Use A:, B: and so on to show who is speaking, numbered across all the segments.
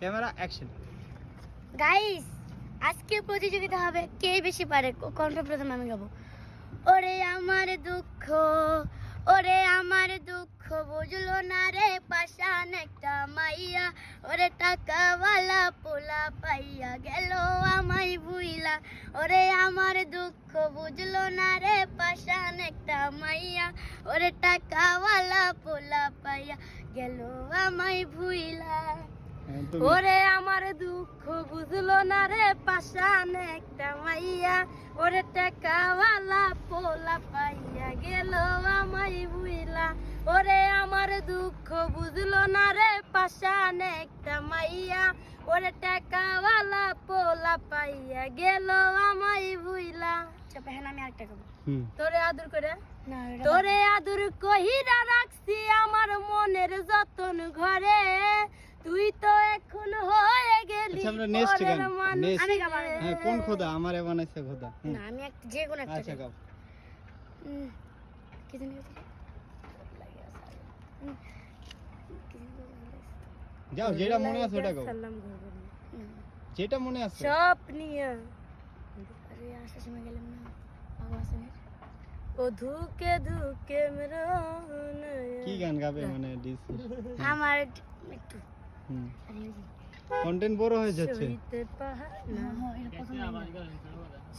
A: Camera action.
B: Guys, আজকে প্রতিযোগিতা হবে কে বেশি পারে। কণ্ঠ প্রথম আমি গাবো। ওরে আমার দুঃখ, ওরে আমার দুঃখ বুঝলো না রে পাশান একটা মাইয়া, ওরে টাকাওয়ালা পোলা পাইয়া গেল আমায় ভুইলা। ওরে আমার দুঃখ বুঝলো না রে পাশান একটা মাইয়া, ওরে টাকাওয়ালা পোলা পাইয়া গেল আমায় ভুইলা। ওরে আমার দুঃখ বুঝলো না রে পাশান একটা মাইয়া, ওরে টাকাওয়ালা পোলা পাইয়া গেল আমায় ভুইলা। ওরে আমার দুঃখ বুঝলো না রে পাশান একটা মাইয়া, ওরে টাকাওয়ালা পোলা পাইয়া গেল আমায় ভুইলা। আমি আরেকটা গাবো। তোরে আদর করে তোরে আদর কহিরা রাখছি আমার মনের যতন ঘরে, তুই তো এখন হয়ে গেলি।
A: আচ্ছা আমরা নেক্সট গান, নেক্সট
B: আমি গাবো।
A: হ্যাঁ কোন খোদা আমারে বানাইছে খোদা?
B: না আমি একটা যে কোন একটা।
A: আচ্ছা গাও।
B: কি জানি
A: যাও যেটা মনে আছে ওটা গাও, যেটা মনে আছে।
B: সব নিয়ে আরে আসার সময় গেলাম না আওয়াজে ও ধুকে ধুকে মেরা।
A: কি গান গাবে মানে ডিস
B: আমার একটু
A: কন্টেন্ট বড় হয়ে যাচ্ছে।
B: সইতে পাহাড় না এটা প্রথম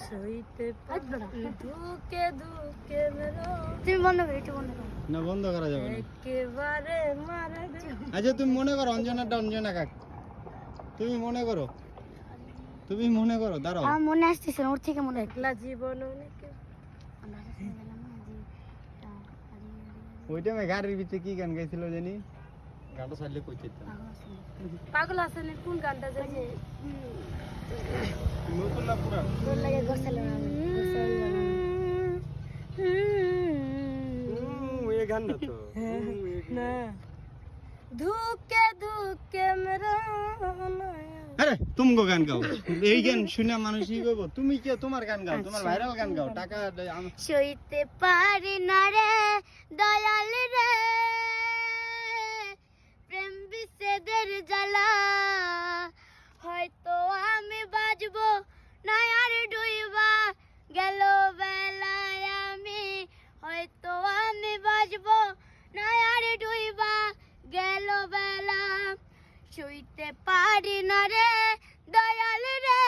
B: সইতে পাহাড় ধুকে ধুকে মেরা। তুমি বন্ধ করো, একটু বন্ধ করো।
A: না বন্ধ করা যাবে না
B: একেবারে মারা যাও।
A: আচ্ছা তুমি মনে করো অঞ্জনাটা অঞ্জনা কাক, তুমি মনে করো, তুমি মনে করো। দাঁড়াও
B: আমার মনে আসতেছে ওর থেকে মনে একলা জীবন অনেকে আমরা কাছে গেলাম না যে
A: ওই টাইমে গাড়ির ভিতরে কি গান গাইছিল জানি, গানটা চাইলে কই চাইতাম।
B: পাগল আছেন কোন গানটা জানি
A: নতুন না পুরান?
B: তোর লাগে গোসল না
A: এই গানটা তো
B: না ধুকে ধুকে মেরা।
A: আরে তুমি গান গাও, এই গান শুনে মানুষই কইব তুমি কি তোমার গান গাও, তোমার ভাইরাল গান গাও। টাকা
B: সইতে পারি না রে দয়াল রে প্রেম বিচ্ছেদের জ্বালা, হয়তো আমি বাজবো না আর ডুইবা গেল বেলায় আমি, হয়তো আমি বাজবো না আর ডুইবা গেল বেলা। সইতে পারি না রে দয়াল রে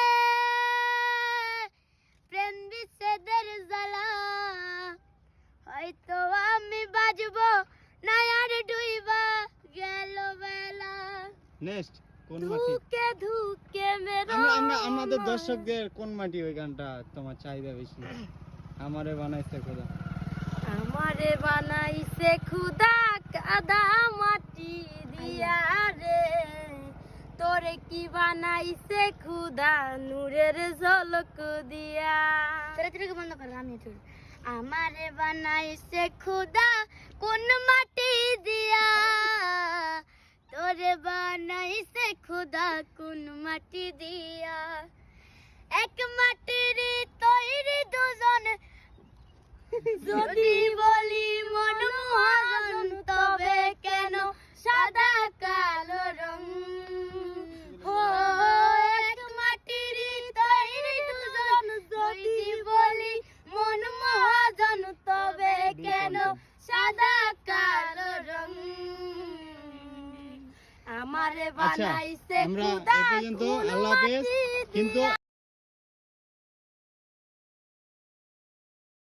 B: প্রেম বিচ্ছেদের জ্বালা, হয়তো আমি বাজবো না আর ডুইবা গেল বেলা।
A: নেক্সট কোন মাটি?
B: ধুকে ধুকে মেরা।
A: আমরা আমাদের দর্শকদের কোন মাটি ওই গানটা তোমার চাহিদা বেশি? আমারে বানাইছে খোদা,
B: আমারে বানাইছে খুদা কাদা মাটি দিয়া রে, তোরে কি বানাইছে খুদা নূরের ঝলক দিয়া। তোরে তোরে বন্ধ কর আমি তোর। আমারে বানাইছে খুদা কোন মাটি দিয়া, তোরে বানাইছে খুদা কোন মাটি দিয়া। এক মাটির তৈরি দুজন, যদি বলি মন মহাজন তবে কেন সাদা কালো রং। ও এক মাটির তৈরি দুজন, যদি বলি মন মহাজন তবে কেন সাদা কালো রং। আমারে
A: আচ্ছা
B: বানাইছে
A: আমরা
B: খুদা
A: এই পর্যন্ত,
B: কোন
A: আল্লাহ হাফেজ।
B: মাটি
A: কিন্তু
B: দিয়া।